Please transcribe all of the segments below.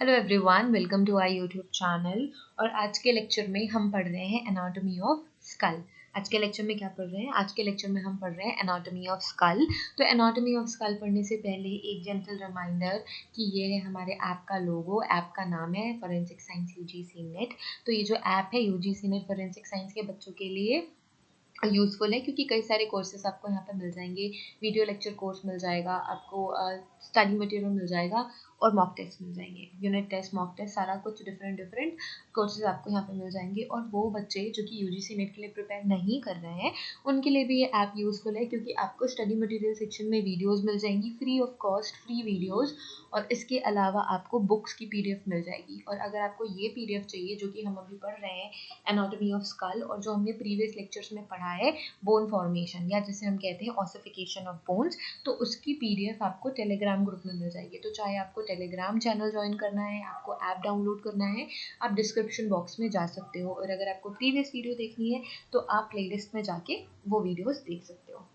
Hello everyone, welcome to our YouTube channel. और आज के लेक्चर में हम पढ़ रहे हैं एनाटॉमी ऑफ स्कल। आज के लेक्चर में क्या पढ़ रहे हैं? आज के लेक्चर में हम पढ़ रहे हैं एनाटॉमी ऑफ स्कल। तो एनाटॉमी ऑफ स्कल पढ़ने से पहले एक जेंटल रिमाइंडर कि ये है हमारे ऐप का लोगो। ऐप का नाम है फॉरेंसिक साइंस यूजीसी नेट। तो ये जो ऐप है यूजीसी नेट फॉरेंसिक साइंस के बच्चों के लिए यूज़फुल है, क्योंकि कई सारे कोर्सेज आपको यहाँ पे मिल जाएंगे। वीडियो लेक्चर कोर्स मिल जाएगा आपको, स्टडी मटेरियल मिल जाएगा और मॉक टेस्ट मिल जाएंगे। यूनिट टेस्ट, मॉक टेस्ट, सारा कुछ डिफरेंट कोर्सेज आपको यहाँ पे मिल जाएंगे। और वो बच्चे जो कि यूजीसी नेट के लिए प्रिपेयर नहीं कर रहे हैं उनके लिए भी ये ऐप यूज़फुल है, क्योंकि आपको स्टडी मटेरियल सेक्शन में वीडियोज़ मिल जाएंगी free of cost, free videos. और इसके अलावा आपको बुक्स की पीडीएफ मिल जाएगी। और अगर आपको ये पीडीएफ चाहिए जो कि हम अभी पढ़ रहे हैं एनाटॉमी ऑफ स्कल, और जो हमने प्रीवियस लेक्चर्स में पढ़ा है बोन फॉर्मेशन, या जिसे हम कहते हैं ऑसिफिकेशन ऑफ बोन्स, तो उसकी पीडीएफ आपको टेलीग्राम ग्रुप में मिल जाएगी। तो चाहे आपको टेलीग्राम चैनल ज्वाइन करना है, आपको ऐप डाउनलोड करना है, आप डिस्क्रिप्शन बॉक्स में जा सकते हो। और अगर आपको प्रीवियस वीडियो देखनी है तो आप प्लेलिस्ट में जाके वो वीडियोस देख सकते हो।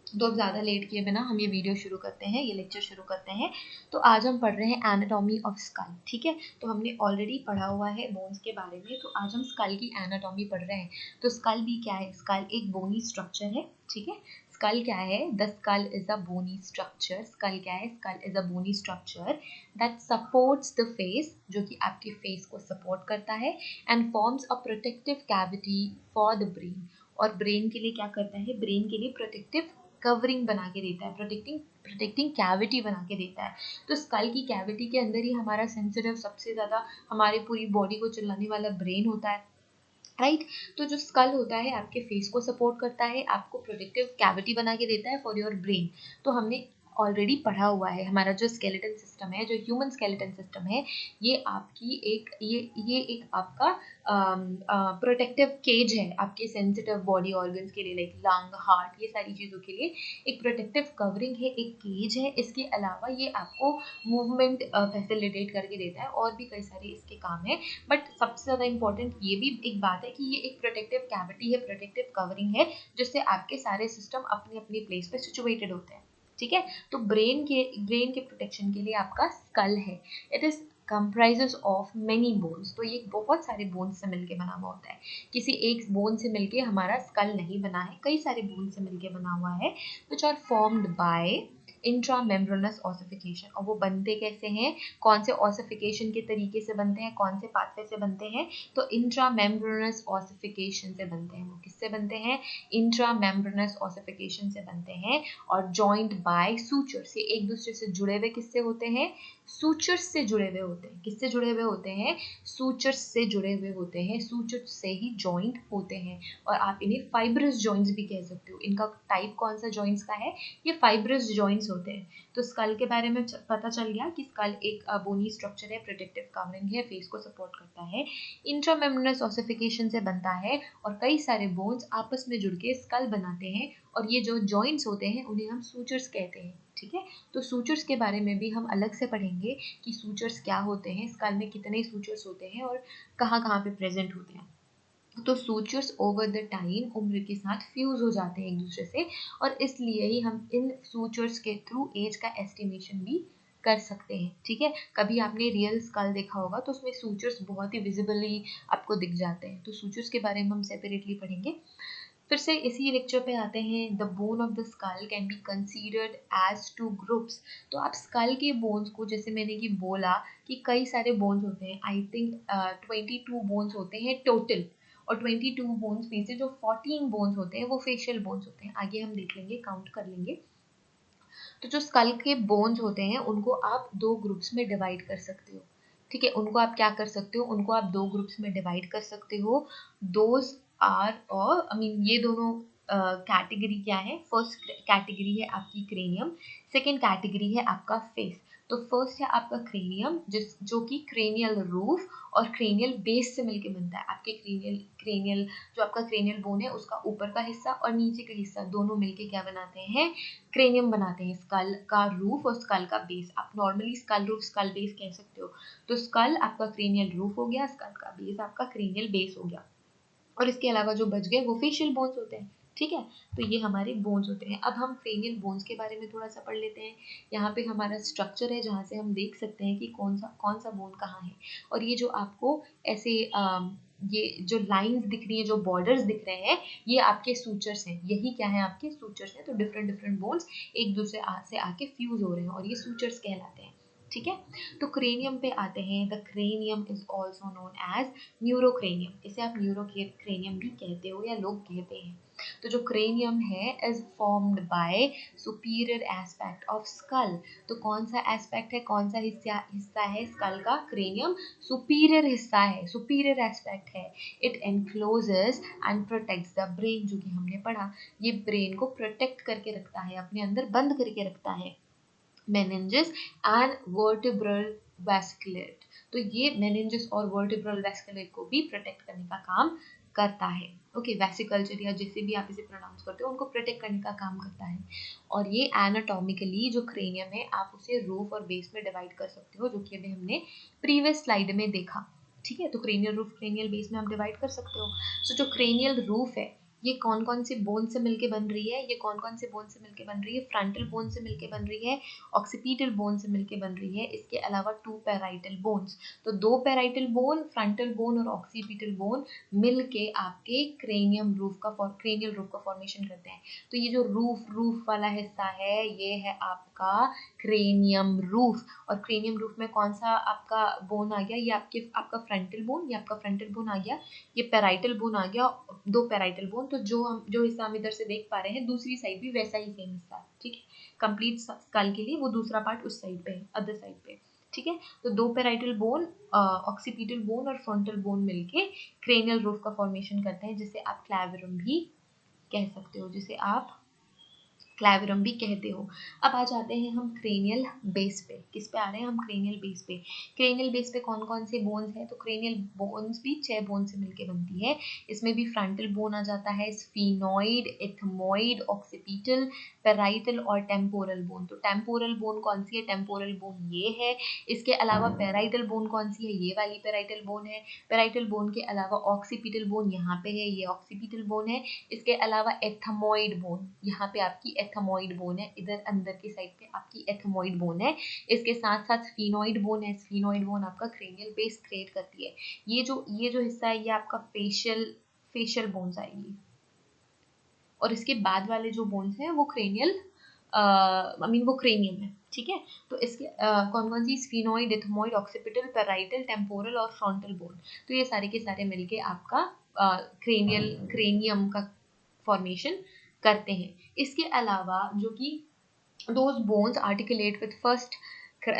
तो अब ज़्यादा लेट किए बिना हम ये वीडियो शुरू करते हैं, ये लेक्चर शुरू करते हैं। तो आज हम पढ़ रहे हैं एनाटॉमी ऑफ स्कल। ठीक है, तो हमने ऑलरेडी पढ़ा हुआ है बोन्स के बारे में, तो आज हम स्कल की एनाटॉमी पढ़ रहे हैं। तो स्कल भी क्या है? स्कल एक बोनी स्ट्रक्चर है। ठीक है, स्कल क्या है? The skull is a bony structure. Skull क्या है? Skull is a bony structure that supports the face, जो कि आपके फेस को सपोर्ट करता है, and forms a protective cavity for the brain. और ब्रेन के लिए क्या करता है? ब्रेन के लिए प्रोटेक्टिव कवरिंग बना के देता है, प्रोटेक्टिंग कैविटी बना के देता है। तो स्कल की कैविटी के अंदर ही हमारा सेंसिटिव, सबसे ज़्यादा हमारे पूरी बॉडी को चलाने वाला ब्रेन होता है, राइट। तो जो स्कल होता है आपके फेस को सपोर्ट करता है, आपको प्रोटेक्टिव कैविटी बना के देता है फॉर योर ब्रेन। तो हमने ऑलरेडी पढ़ा हुआ है, हमारा जो स्केलेटन सिस्टम है, जो ह्यूमन स्केलेटन सिस्टम है, ये आपकी एक ये एक आपका प्रोटेक्टिव केज है आपके सेंसिटिव बॉडी ऑर्गन्स के लिए, लाइक लंग, हार्ट, ये सारी चीज़ों के लिए एक प्रोटेक्टिव कवरिंग है, एक केज है। इसके अलावा ये आपको मूवमेंट फैसिलिटेट करके देता है, और भी कई सारे इसके काम है। बट सबसे ज़्यादा इंपॉर्टेंट ये भी एक बात है कि ये एक प्रोटेक्टिव कैविटी है, प्रोटेक्टिव कवरिंग है, जिससे आपके सारे सिस्टम अपनी अपनी प्लेस पे सिचुएटेड होते हैं। ठीक है, तो ब्रेन के प्रोटेक्शन के लिए आपका स्कल है। It is comprises of many bones. तो ये बहुत सारे बोन्स से मिलके बना हुआ होता है। किसी एक बोन से मिलके हमारा स्कल नहीं बना है, कई सारे बोन से मिलके बना हुआ है, which are formed by intramembranous ossification. और वो बनते कैसे हैं? कौन से ऑसिफिकेशन के तरीके से बनते हैं, कौन से पाथवे से बनते हैं? तो इंट्रामेम्ब्रेनस ऑसिफिकेशन से बनते हैं। वो किससे बनते हैं? इंट्रामेम्ब्रेनस ऑसिफिकेशन से बनते हैं। और जॉइंट बाय सूचर्स, ये एक दूसरे से जुड़े हुए किससे होते हैं? सूचर्स से जुड़े हुए होते हैं। किससे जुड़े हुए होते हैं? सूचर्स से जुड़े हुए होते हैं, सूचर्स से ही जॉइंट होते हैं। और आप इन्हें फाइब्रस जॉइंट्स भी कह सकते हो। इनका टाइप कौन सा जॉइंट्स का है? ये फाइब्रस जॉइंट्स होते हैं। तो स्कल के बारे में पता चल गया कि स्कल एक बोनी स्ट्रक्चर है, प्रोटेक्टिव कवरिंग है, फेस को सपोर्ट करता है, इंट्रामेम्ब्रेनस ऑसिफिकेशन से बनता है, और कई सारे बोन्स आपस में जुड़ के स्कल बनाते हैं। और ये जो जॉइंट्स होते हैं उन्हें हम सूचर्स कहते हैं। ठीक है, तो सूचर्स के बारे में भी हम अलग से पढ़ेंगे कि सूचर्स क्या होते हैं, स्कल में कितने सूचर्स होते हैं और कहाँ कहाँ पे प्रेजेंट होते हैं। तो सूचर्स ओवर द टाइम, उम्र के साथ फ्यूज हो जाते हैं एक दूसरे से, और इसलिए ही हम इन सूचर्स के थ्रू एज का एस्टिमेशन भी कर सकते हैं। ठीक है, कभी आपने रियल स्कल देखा होगा तो उसमें सूचर्स बहुत ही विजिबली आपको दिख जाते हैं। तो सूचर्स के बारे में हम सेपरेटली पढ़ेंगे। फिर से इसी लेक्चर पे आते हैं। The bone of the skull can be considered as two groups. तो आप स्कल के बोन्स को, जैसे मैंने कि बोला कि कई सारे बोन्स होते हैं, आई थिंक 22 बोन्स होते हैं टोटल, और 22 बोन्स में से जो 14 बोन्स होते हैं वो फेशियल बोन्स होते हैं। आगे हम देख लेंगे, काउंट कर लेंगे। तो जो स्कल के बोन्स होते हैं उनको आप दो ग्रुप्स में डिवाइड कर सकते हो। ठीक है, उनको आप क्या कर सकते हो? उनको आप दो ग्रुप्स में डिवाइड कर सकते हो। दोज आर, और आई मीन ये दोनों कैटेगरी क्या है? फर्स्ट कैटेगरी है आपकी क्रेनियम, सेकेंड कैटेगरी है आपका फेस। तो फर्स्ट है आपका क्रेनियम, जो कि क्रेनियल रूफ और क्रेनियल बेस से मिलके बनता है। आपके क्रेनियल जो आपका क्रेनियल बोन है उसका ऊपर का हिस्सा और नीचे का हिस्सा दोनों मिलके क्या बनाते हैं? क्रेनियम बनाते हैं, स्कल का रूफ और स्कल का बेस। आप normally skull roof, skull base कह सकते हो। तो स्कल आपका क्रेनियल रूफ हो गया, स्कल का बेस आपका क्रेनियल बेस हो गया। और इसके अलावा जो बच गए वो फेशियल बोन्स होते हैं। ठीक है। तो ये हमारे बोन्स होते हैं। अब हम क्रेनियल बोन्स के बारे में थोड़ा सा पढ़ लेते हैं। यहाँ पे हमारा स्ट्रक्चर है जहाँ से हम देख सकते हैं कि कौन सा बोन कहाँ है। और ये जो आपको ऐसे ये जो लाइंस दिख रही है, जो बॉर्डर्स दिख रहे हैं, ये आपके सूचर्स हैं। यही क्या है, आपके सूचर्स हैं। तो डिफरेंट डिफरेंट बोन्स एक दूसरे से आके फ्यूज हो रहे हैं और ये सूचर्स कहलाते हैं। ठीक है। तो क्रेनियम पे आते हैं। The cranium is also known as neurocranium. इसे आप न्यूरोक्रेनियम भी कहते हो या लोग कहते हैं। तो जो क्रेनियम है is formed by superior aspect of skull. तो कौन सा एस्पेक्ट है, कौन सा हिस्सा है स्कल का? क्रेनियम सुपीरियर हिस्सा है, सुपीरियर एस्पेक्ट है। It encloses and protects the brain, जो कि हमने पढ़ा। ये ब्रेन को प्रोटेक्ट करके रखता है, अपने अंदर बंद करके रखता है। meninges and vertebral vasculate। तो ये meninges और vertebral vasculate को भी प्रोटेक्ट करने का काम करता है। ओके, वेसिकल्चर या जिसे भी आप इसे प्रोनाउंस करते हो, उनको प्रोटेक्ट करने का काम करता है। और ये एनाटॉमिकली जो क्रेनियम है, आप उसे रूफ और बेस में डिवाइड कर सकते हो, जो कि अभी हमने प्रीवियस स्लाइड में देखा। ठीक है। तो क्रेनियल रूफ, क्रेनियल बेस में आप डिवाइड कर सकते हो। सो जो क्रेनियल रूफ है, ये कौन कौन से बोन से मिलके बन रही है? ये कौन कौन से बोन से मिलके बन रही है? फ्रंटल बोन से मिलके बन रही है, ऑक्सीपिटल बोन से मिलके बन रही है, इसके अलावा 2 पैराइटल बोन्स। तो 2 पैराइटल बोन, फ्रंटल बोन और ऑक्सीपिटल बोन मिलके आपके क्रेनियल रूफ का फॉर्मेशन करते हैं। तो ये जो रूफ वाला हिस्सा है, ये है आपका क्रेनियम रूफ। और क्रेनियम रूफ में कौन सा आपका बोन आ गया? ये आपका फ्रंटल बोन, ये आपका फ्रंटल बोन आ गया, ये पैराइटल बोन आ गया, 2 पैराइटल बोन। तो जो हिस्सा हम इधर से देख पा रहे हैं, दूसरी साइड भी वैसा ही सेम हिस्सा है। ठीक है। कंप्लीट स्कल के लिए वो दूसरा पार्ट उस साइड पे है, अदर साइड पे। ठीक है। तो 2 पैराइटल बोन, ऑक्सीपिटल बोन और फ्रंटल बोन मिलके क्रेनियल रूफ का फॉर्मेशन करते हैं, जिसे आप क्लैवियम भी कह सकते हो, जिसे आप क्लैवियम भी कहते हो। अब आ जाते हैं हम क्रेनियल बेस पे। किस पे आ रहे हैं हम? क्रेनियल बेस पे। क्रेनियल बेस पे कौन कौन से बोन्स हैं? तो क्रेनियल बोन्स भी 6 बोन से मिलके बनती है। इसमें भी फ्रंटल बोन आ जाता है, स्फीनॉइड, एथमॉइड, ऑक्सीपिटल, पैराइटल और टेम्पोरल बोन। तो टेम्पोरल बोन कौन सी है? टेम्पोरल बोन ये है। इसके अलावा पैराइटल बोन कौन सी है? ये वाली पैराइटल बोन है। पैराइटल बोन के अलावा ऑक्सीपिटल बोन यहाँ पे है, ये ऑक्सीपिटल बोन है। इसके अलावा एथमॉइड बोन, यहाँ पे आपकी एथमॉइड बोन है, इधर अंदर की साइड पे आपकी एथमॉइड बोन है। इसके साथ साथ स्फीनॉइड बोन है। स्फीनॉइड बोन आपका क्रेनियल बेस क्रिएट करती है। ये जो हिस्सा है, ये आपका फेशियल बोन्स आएगी। और इसके बाद वाले जो बोन्स हैं वो वो क्रेनियम है। ठीक है। तो इसके कौन कौन सी? Sphenoid, ethmoid, occipital, parietal, temporal और फ्रंटल बोन। तो ये सारे के सारे मिलके आपका क्रेनियम का फॉर्मेशन करते हैं। इसके अलावा जो कि those bones articulate with first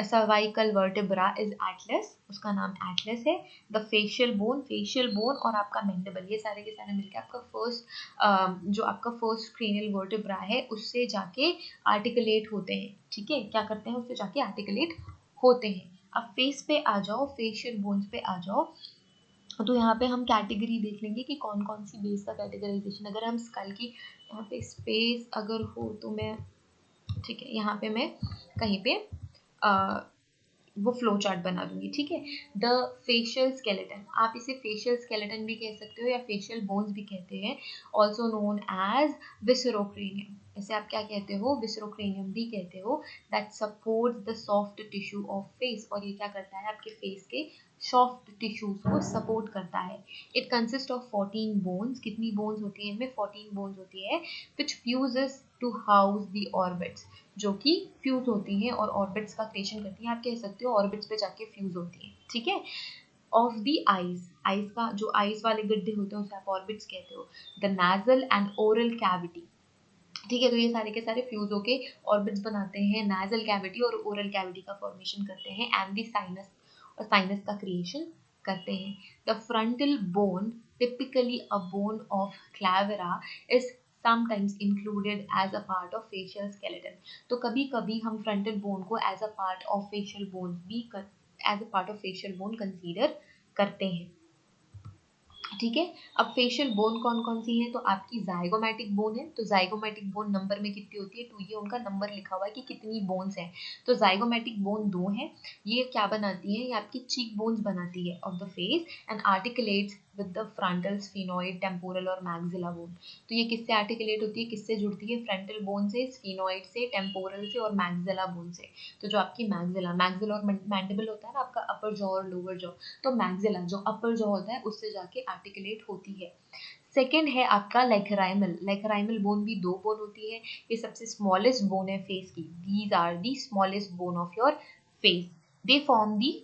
cervical vertebra is atlas, उसका नाम atlas है। the facial bone और आपका mandible, ये सारे के सारे मिलके आपका जो आपका फर्स्ट cranial vertebra है, उससे जाके articulate होते हैं। ठीक है। क्या करते हैं? उससे जाके articulate होते हैं। अब फेस पे आ जाओ, फेशियल बोन्स पे आ जाओ। तो यहाँ पे हम कैटेगरी देख लेंगे कि कौन कौन सी बेस का कैटेगराइजेशन। अगर हम स्कल की यहाँ पे स्पेस अगर हो तो मैं, ठीक है, यहाँ पे मैं कहीं पे वो फ्लो चार्ट बना दूंगी। ठीक है। द फेशियल स्केलेटन, आप इसे फेशियल स्केलेटन भी कह सकते हो या फेशियल बोन्स भी कहते हैं, ऑल्सो नोन एज विसरोक्रेनियम। इसे आप क्या कहते हो? विसरोक्रेनियम भी कहते हो। That supports the soft tissue of face, और ये क्या करता है? आपके फेस के सॉफ्ट टिश्यूज को सपोर्ट करता है। It consist of 14 bones. कितनी बोन्स होती है इनमें? 14 बोन्स होती है, which fuses to house the orbits, जो कि फ्यूज होती हैं और ऑर्बिट्स का क्रिएशन करती हैं। आप कह सकते हो ऑर्बिट्स पे जाके फ्यूज होती हैं। ठीक है। ऑफ द आईज, आईज का जो आईज वाले गड्ढे होते हैं उसे आप ऑर्बिट्स कहते हो। The nasal and oral cavity. ठीक है। तो ये सारे के सारे फ्यूज होके ऑर्बिट्स बनाते हैं, नाजल कैविटी और ओरल कैविटी का फॉर्मेशन करते हैं, एंड द साइनस, और साइनस का क्रिएशन करते हैं। The frontal bone, typically a bone of clavera, is sometimes included as a part of facial skeleton। तो कभी कभी हम frontal bone को as a part of facial bone भी as a part of facial bone consider करते हैं। ठीक है। अब फेशियल बोन कौन कौन सी है, तो आपकी जाइगोमैटिक बोन है, तो जाइगोमैटिक बोन नंबर में कितनी होती है, 2, ये उनका नंबर लिखा हुआ है कि कितनी बोन्स हैं। तो जाइगोमैटिक बोन 2 है। ये क्या बनाती है, ये आपकी चीक बोन्स बनाती है of the face and articulates with the frontal, sphenoid, temporal और मैक्सिला बोन। तो ये किससे आर्टिकुलेट होती है, किससे जुड़ती है, फ्रंटल बोन से, स्फिनोइड से, टेम्पोरल से और मैक्सिला बोन से। तो जो आपकी मैक्सिला और मैंडिबल होता है ना आपका अपर जॉ और लोअर जॉ, तो मैक्सिला जो अपर जॉ होता है उससे जाके आर्टिकुलेट होती है। सेकेंड है आपका लेक्राइमल। लेक्राइमल बोन भी 2 बोन होती है। ये सबसे स्मॉलेस्ट बोन है फेस की। These are the smallest bone of your face. They form the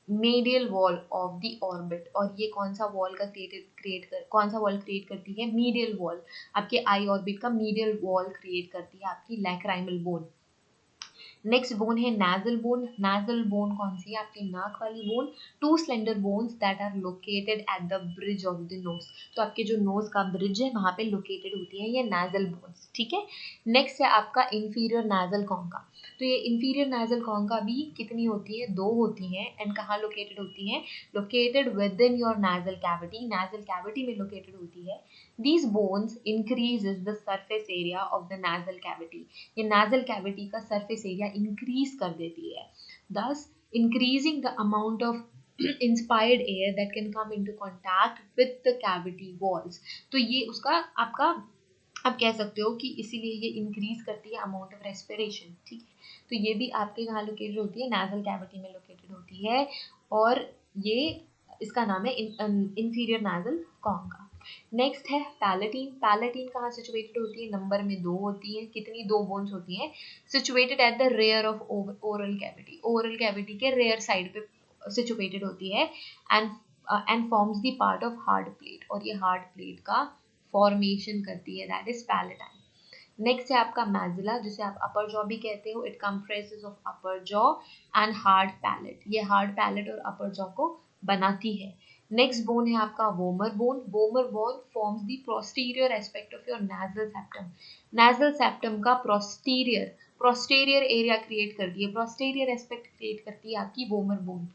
medial wall of the orbit. और ये कौन सा वॉल का कौन सा वॉल क्रिएट करती है, मीडियल वॉल। आपके आई ऑर्बिट का मीडियल वॉल क्रिएट करती है आपकी लैक्राइमल बोन। नेक्स्ट बोन है नाजल बोन। नाजल बोन कौन सी है, आपकी नाक वाली bone. 2 slender bones that are located at the bridge of the nose. तो आपके जो नोज का ब्रिज है वहां पे लोकेटेड होती है ये नाजल बोन्स, ठीक है। नेक्स्ट है आपका इंफीरियर नाजल कॉन्का। तो ये इंफीरियर नाजल कॉन्का भी कितनी होती है, 2 होती है। एंड कहाँ लोकेटेड होती है, located within your nasal cavity. Nasal cavity में लोकेटेड होती है। These bones increases the surface area of the nasal cavity. ये nasal cavity का surface area increase कर देती है, thus increasing the amount of inspired air that can come into contact with the cavity walls. तो ये उसका आपका आप कह सकते हो कि इसीलिए ये इंक्रीज करती है अमाउंट ऑफ रेस्पिरेशन, ठीक है। तो ये भी आपके कहाँ लोकेटेड होती है, नाजल कैविटी में लोकेटेड होती है। और ये इसका नाम है इंफीरियर नाजल कॉन्का। नेक्स्ट है पैलेटीन। पैलेटीन कहाँ सिचुएटेड होती है, नंबर में 2 होती है। कितनी, 2 बोन्स होती हैं। Situated at the rear of oral cavity. Oral cavity के रेयर साइड पे सिचुएटेड होती है। And forms the part of hard plate. और ये हार्ड प्लेट का फॉर्मेशन करती है, दैट इज पैलेटाइन। नेक्स्ट है आपका मैजिला, जिसे आप अपर जॉ भी कहते हो। It comprises of upper jaw and hard palate. ये हार्ड पैलेट और अपर जॉ को बनाती है। नेक्स्ट बोन है आपका vomer bone. Vomer bone forms the posterior aspect of your nasal septum. Nasal septum का प्रोस्टीरियर एरिया क्रिएट करती है, प्रोस्टीरियर एस्पेक्ट क्रिएट करती है आपकी वोमर बोन।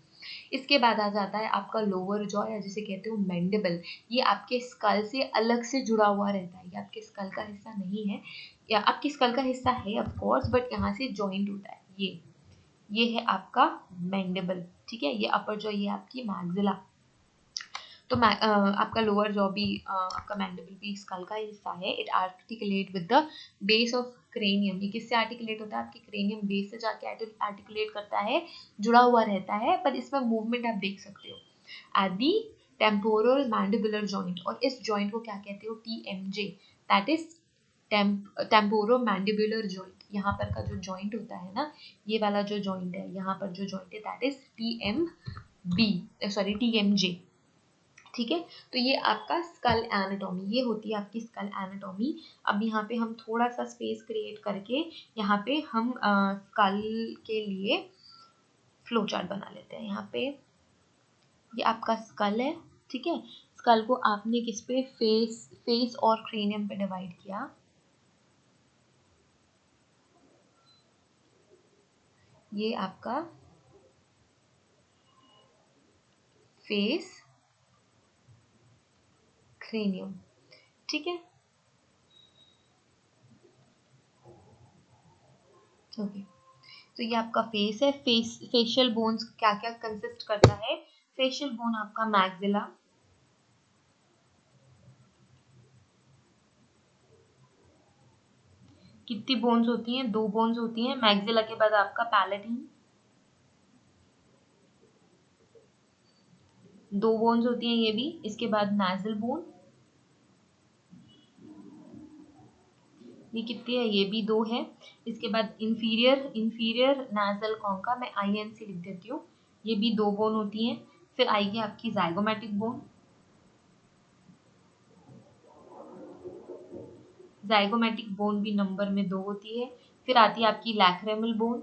इसके बाद आ जाता है आपका लोअर जॉ, या जिसे कहते हो मैंडिबल। ये आपके स्कल से अलग से जुड़ा हुआ रहता है, ये आपके स्कल का हिस्सा नहीं है, या आपकी स्कल का हिस्सा है ऑफ कोर्स, बट यहाँ से जॉइंट होता है। ये है आपका मैंडिबल, ठीक है। ये अपर जॉ, ये आपकी मैक्सिला। तो आपका लोअर जॉ भी आपका मैंडिबल भी स्कल का हिस्सा है। It articulate with the base of cranium. ये किससे आर्टिकुलेट होता है, आपके क्रेनियम बेस से जाके आर्टिकुलेट करता है, जुड़ा हुआ रहता है। पर इसमें मूवमेंट आप देख सकते हो at the temporal mandibular joint. और इस जॉइंट को क्या कहते हो, TMJ, that is temporo mandibular joint. यहाँ पर का जो जॉइंट होता है ना, ये वाला जो जॉइंट है, यहाँ पर जो जॉइंट है दैट इज TMJ, ठीक है। तो ये आपका स्कल एनाटॉमी, ये होती है आपकी स्कल एनाटॉमी। अब यहाँ पे हम थोड़ा सा स्पेस क्रिएट करके यहाँ पे हम स्कल के लिए फ्लो चार्ट बना लेते हैं। यहाँ पे ये आपका स्कल है, ठीक है। स्कल को आपने किस पे, फेस और क्रेनियम पे डिवाइड किया। ये आपका फेस, क्रेनियम, ठीक है। ओके, तो ये आपका फेस है। फेशियल बोन्स क्या क्या कंसिस्ट करता है, फेशियल बोन आपका मैक्सिला, कितनी बोन्स होती हैं, 2 बोन्स होती हैं। मैक्सिला के बाद आपका पैलेटिन, 2 बोन्स होती हैं ये भी। इसके बाद नाजल बोन, ये कितनी है, ये भी 2 है। इसके बाद इंफीरियर नाजल कॉन्का, मैं IN से लिख देती हूँ, ये भी 2 बोन होती हैं। फिर आएगी आपकी जाइगोमैटिक बोन, जाइगोमैटिक बोन भी नंबर में 2 होती है। फिर आती है आपकी लैक्रेमल बोन,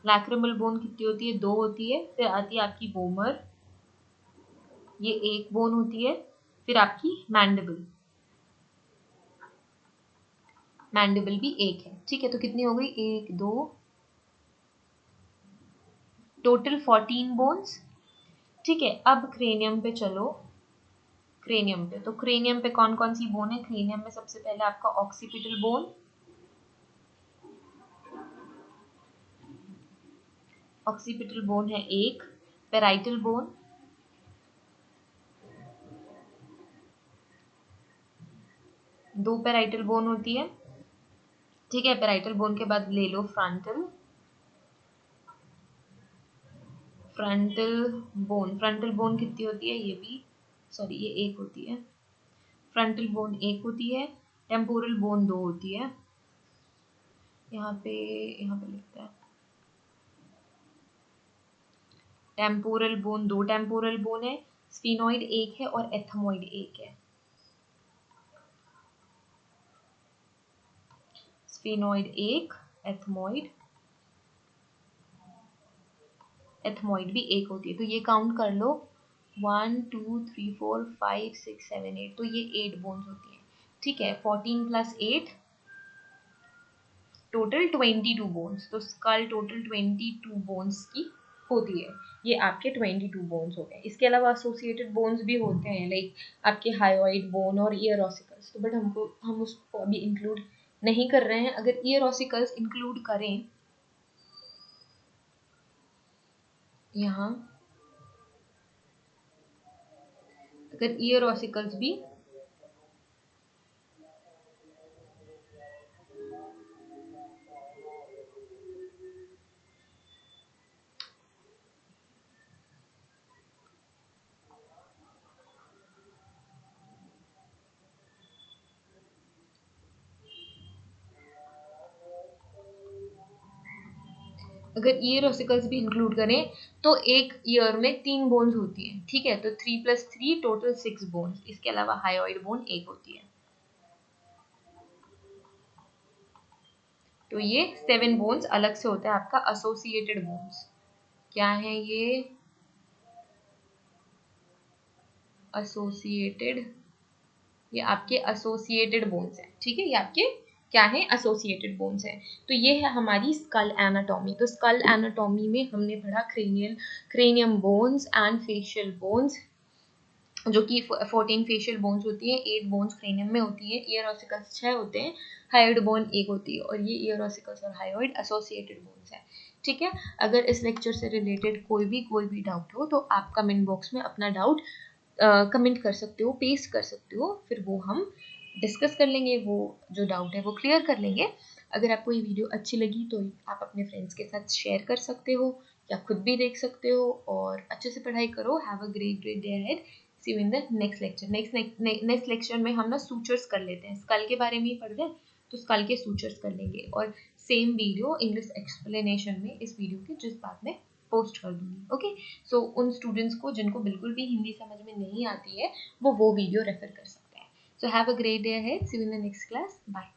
लैक्रेमल बोन कितनी होती है, 2 होती है। फिर आती है आपकी वोमर, ये 1 बोन होती है। फिर आपकी मैंडिबल, मैंडिबल भी 1 है, ठीक है। तो कितनी हो गई, 1 2 टोटल 14 बोन्स। ठीक है, अब क्रेनियम पे चलो। क्रेनियम पे, तो क्रेनियम पे कौन कौन सी बोन है? क्रेनियम में सबसे पहले आपका ऑक्सीपिटल बोन, ऑक्सीपिटल बोन है एक। पेराइटल बोन, दो पेराइटल बोन होती है। ठीक है, पेराइटल बोन के बाद ले लो frontal, frontal bone. Frontal bone कितनी होती है? ये भी, सॉरी, ये एक होती है। फ्रंटल बोन एक होती है। टेम्पोरल बोन दो होती है। यहाँ पे लिखता है टेम्पोरल बोन दो टेम्पोरल बोन है। स्फीनोइड एक है और एथमोइड एक है। स्फीनोइड एक, एथमोइड भी एक होती है। तो ये काउंट कर लो, 1 2 3 4 5 6 7 8, तो ये 8 बोन्स होती हैं। ठीक है, 14 प्लस 8 टोटल 22 बोन्स। तो स्कल टोटल 22 बोन्स की होती है। ये आपके 22 बोन्स हो गए। इसके अलावा एसोसिएटेड बोन्स भी होते हैं, लाइक आपके हायोइड बोन और ईयर ऑसिकल्स। तो बट हम उसको अभी इंक्लूड नहीं कर रहे हैं। अगर ईयर ऑसिकल्स इंक्लूड करें यहाँ, अगर ईयर ऑसिकल्स भी ईयर ऑसिकल्स भी इंक्लूड करें तो एक ईयर में 3 बोन्स होती हैं। ठीक है, तो 3 + 3 टोटल 6 बोन्स। इसके अलावा हायोइड बोन एक होती है। तो ये 7 बोन्स अलग से होता है आपका एसोसिएटेड बोन्स। क्या है ये? एसोसिएटेड, ये आपके एसोसिएटेड बोन्स हैं। ठीक है, ये आपके क्या है? एसोसिएटेड बोन्स हैं। तो ये है हमारी स्कल एनाटॉमी। तो स्कल एनाटॉमी में हमने पढ़ा cranium bones and facial bones, जो कि 14 फेशियल बोन्स होती हैं, 8 बोन्स क्रेनियम में होती है। ईयर ऑसिकल्स 6 होते हैं, हायोइड बोन एक होती है। और ये ईयर ऑसिकल्स और हायोइड एसोसिएटेड बोन्स है। ठीक है, अगर इस लेक्चर से रिलेटेड कोई भी डाउट हो तो आप कमेंट बॉक्स में अपना डाउट कमेंट कर सकते हो, पेस्ट कर सकते हो, फिर वो हम डिस्कस कर लेंगे, वो जो डाउट है वो क्लियर कर लेंगे। अगर आपको ये वीडियो अच्छी लगी तो आप अपने फ्रेंड्स के साथ शेयर कर सकते हो या खुद भी देख सकते हो। और अच्छे से पढ़ाई करो। Have a great day ahead. See you in the next lecture. Next lecture में हम ना सूचर्स कर लेते हैं। स्कल के बारे में ही पढ़ रहे हैं तो स्कल के सूचर्स कर लेंगे। और सेम वीडियो इंग्लिश एक्सप्लेनेशन में इस वीडियो के जिस बाद में पोस्ट कर दूंगी। ओके, सो उन स्टूडेंट्स को जिनको बिल्कुल भी हिंदी समझ में नहीं आती है वो वीडियो रेफर कर सकते हैं। So have a great day ahead. See you in the next class. Bye.